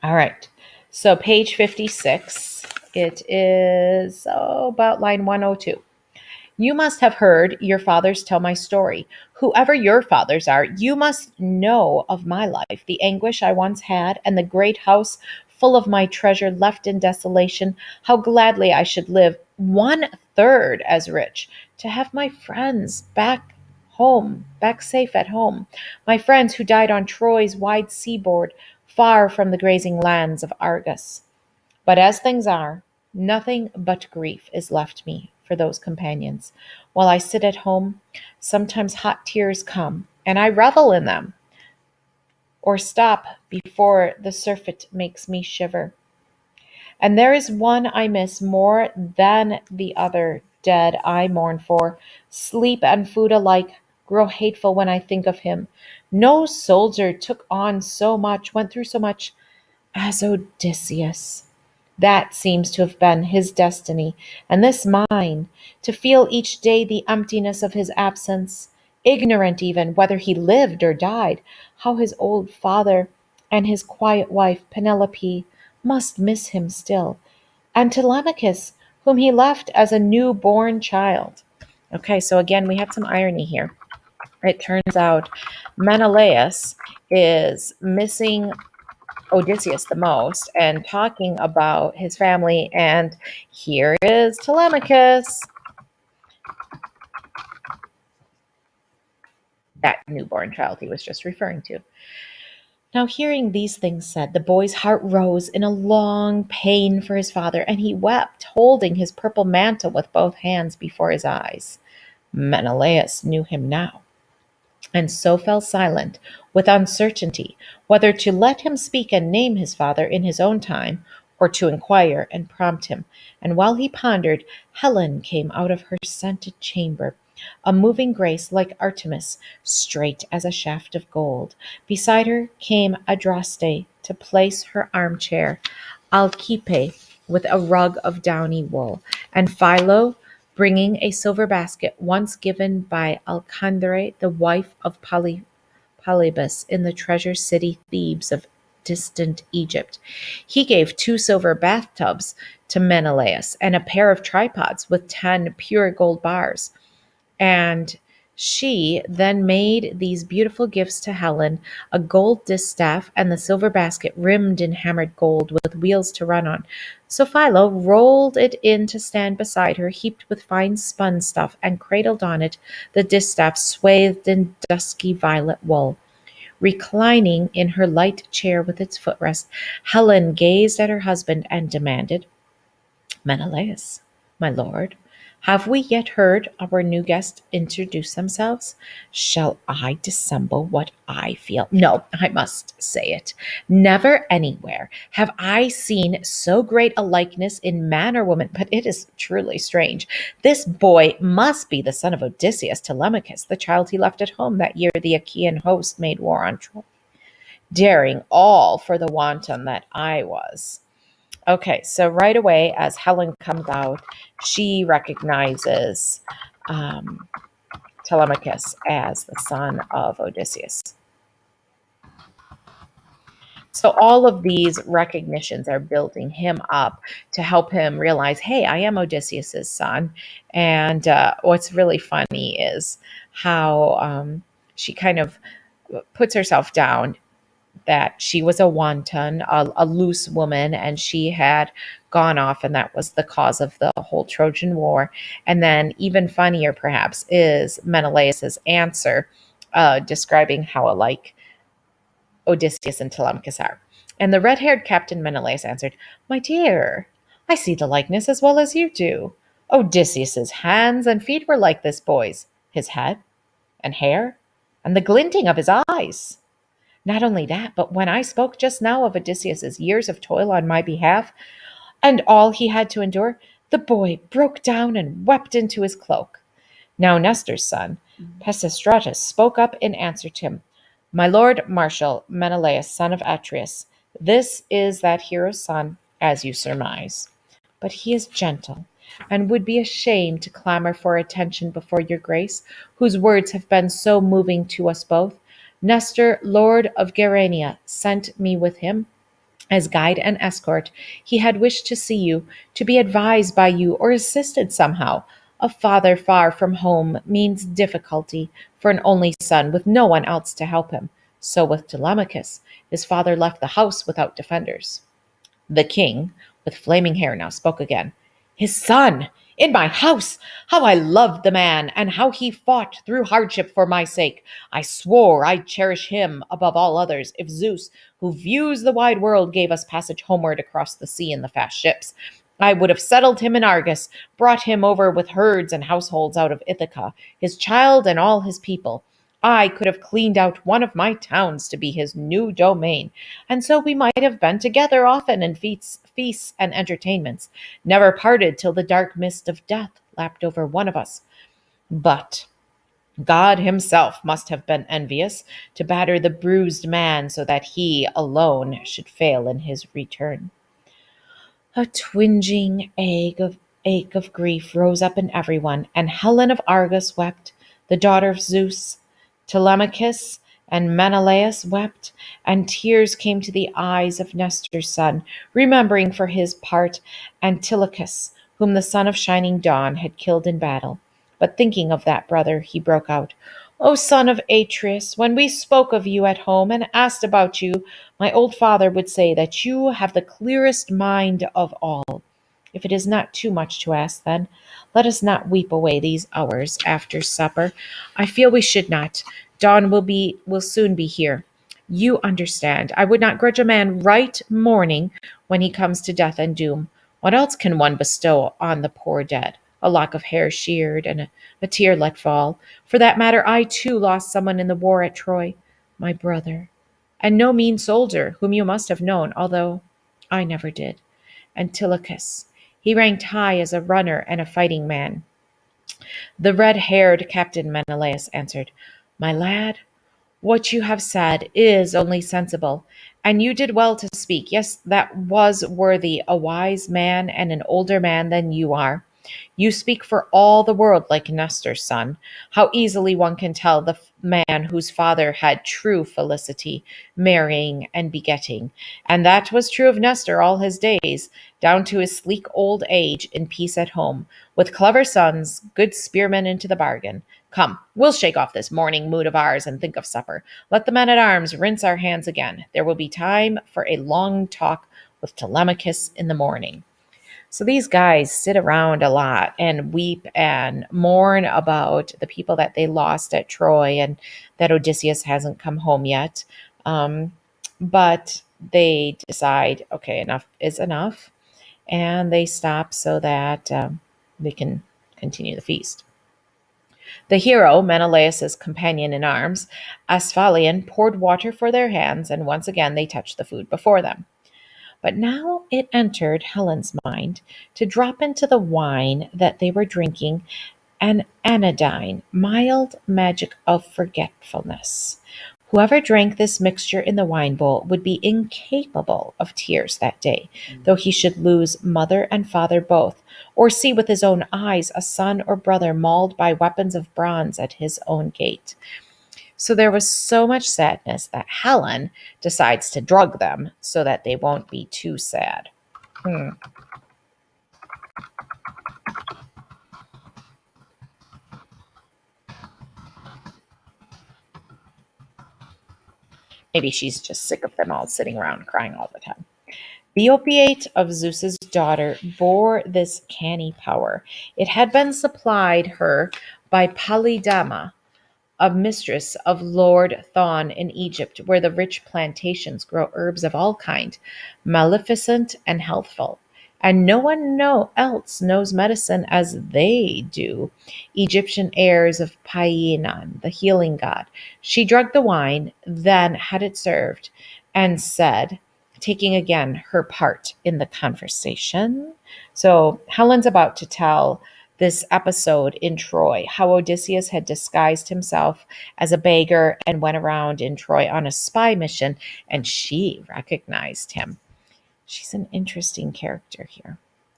All right. So page 56. It is about line 102. You must have heard your fathers tell my story. Whoever your fathers are, you must know of my life, the anguish I once had, and the great house full of my treasure left in desolation. How gladly I should live 1/3 as rich to have my friends back home, back safe at home. My friends who died on Troy's wide seaboard, far from the grazing lands of Argus. But as things are, nothing but grief is left me for those companions. While I sit at home, sometimes hot tears come, and I revel in them, or stop before the surfeit makes me shiver. And there is one I miss more than the other, dead I mourn for. Sleep and food alike grow hateful when I think of him. No soldier took on so much, went through so much as Odysseus. That seems to have been his destiny, and this mine, to feel each day the emptiness of his absence, ignorant even whether he lived or died, how his old father and his quiet wife, Penelope, must miss him still, and Telemachus, whom he left as a new-born child. Okay, so again, we have some irony here. It turns out Menelaus is missing Odysseus the most and talking about his family. And here is Telemachus, that newborn child he was just referring to. Now, hearing these things said, the boy's heart rose in a long pain for his father, and he wept, holding his purple mantle with both hands before his eyes. Menelaus knew him now, and so fell silent, with uncertainty whether to let him speak and name his father in his own time, or to inquire and prompt him. And while he pondered, Helen came out of her scented chamber, a moving grace like Artemis, straight as a shaft of gold. Beside her came Adraste to place her armchair, Alcippe with a rug of downy wool, and Philo bringing a silver basket once given by Alcandre, the wife of Polybus in the treasure city Thebes of distant Egypt. He gave 2 silver bathtubs to Menelaus and a pair of tripods with 10 pure gold bars. And she then made these beautiful gifts to Helen, a gold distaff and the silver basket rimmed in hammered gold with wheels to run on. So Philo rolled it in to stand beside her, heaped with fine spun stuff, and cradled on it the distaff swathed in dusky violet wool. Reclining in her light chair with its footrest, Helen gazed at her husband and demanded, Menelaus, my lord, have we yet heard our new guests introduce themselves? Shall I dissemble what I feel? No, I must say it. Never anywhere have I seen so great a likeness in man or woman, but it is truly strange. This boy must be the son of Odysseus Telemachus, the child he left at home that year the Achaean host made war on Troy, daring all for the wanton that I was. Okay, so right away, as Helen comes out, she recognizes um, Telemachus as the son of Odysseus. So all of these recognitions are building him up to help him realize, hey, I am Odysseus's son. And what's really funny is how she kind of puts herself down that she was a wanton, a loose woman, and she had gone off, and that was the cause of the whole Trojan War. And then, even funnier perhaps, is Menelaus's answer, describing how alike Odysseus and Telemachus are. And the red-haired Captain Menelaus answered, "My dear, I see the likeness as well as you do. Odysseus's hands and feet were like this boy's, his head and hair, and the glinting of his eyes. Not only that, but when I spoke just now of Odysseus's years of toil on my behalf, and all he had to endure, the boy broke down and wept into his cloak." Now Nestor's son, Pisistratus, spoke up in answer to him. "My lord Marshal, Menelaus, son of Atreus, this is that hero's son, as you surmise. But he is gentle, and would be ashamed to clamor for attention before your grace, whose words have been so moving to us both. Nestor, lord of Gerenia, sent me with him, As guide and escort, he had wished to see you, to be advised by you or assisted somehow. A father far from home means difficulty for an only son with no one else to help him. So with Telemachus, his father left the house without defenders. The king, with flaming hair, now spoke again. His son! In my house! How I loved the man, and how he fought through hardship for my sake! I swore I'd cherish him above all others, if Zeus, who views the wide world, gave us passage homeward across the sea in the fast ships. I would have settled him in Argos, brought him over with herds and households out of Ithaca, his child and all his people. I could have cleaned out one of my towns to be his new domain, and so we might have been together often in feasts and entertainments, never parted till the dark mist of death lapped over one of us. But God himself must have been envious to batter the bruised man so that he alone should fail in his return. A twinging ache of grief rose up in everyone, and Helen of Argos wept, the daughter of Zeus. Telemachus and Menelaus wept, and tears came to the eyes of Nestor's son, remembering for his part Antilochus, whom the son of shining dawn had killed in battle. But thinking of that brother, he broke out, O son of Atreus, when we spoke of you at home and asked about you, my old father would say that you have the clearest mind of all. If it is not too much to ask, then, let us not weep away these hours after supper. I feel we should not. Dawn will soon be here. You understand. I would not grudge a man right mourning when he comes to death and doom. What else can one bestow on the poor dead? A lock of hair sheared and a tear let fall. For that matter, I too lost someone in the war at Troy, my brother, and no mean soldier, whom you must have known, although I never did. Antilochus. He ranked high as a runner and a fighting man. The red-haired Captain Menelaus answered, My lad, what you have said is only sensible, and you did well to speak. Yes, that was worthy a wise man and an older man than you are. You speak for all the world like Nestor's son. How easily one can tell the man whose father had true felicity, marrying and begetting. And that was true of Nestor all his days, down to his sleek old age in peace at home, with clever sons, good spearmen into the bargain. Come, we'll shake off this morning mood of ours and think of supper. Let the men at arms rinse our hands again. There will be time for a long talk with Telemachus in the morning. So these guys sit around a lot and weep and mourn about the people that they lost at Troy and that Odysseus hasn't come home yet. Um, but they decide, okay, enough is enough. And they stop so that they can continue the feast. The hero, Menelaus's companion in arms, Asphalion, poured water for their hands, and once again they touched the food before them. But now it entered Helen's mind to drop into the wine that they were drinking an anodyne, mild magic of forgetfulness. Whoever drank this mixture in the wine bowl would be incapable of tears that day, though he should lose mother and father both, or see with his own eyes a son or brother mauled by weapons of bronze at his own gate. So there was so much sadness that Helen decides to drug them so that they won't be too sad. Maybe she's just sick of them all sitting around crying all the time. The opiate of Zeus's daughter bore this canny power. It had been supplied her by Polydama, a mistress of Lord Thon in Egypt, where the rich plantations grow herbs of all kind, maleficent and healthful. And no one else knows medicine as they do. Egyptian heirs of Painan, the healing god. She drugged the wine, then had it served, and said, taking again her part in the conversation. So Helen's about to tell this episode in Troy, how Odysseus had disguised himself as a beggar and went around in Troy on a spy mission, and she recognized him. She's an interesting character here.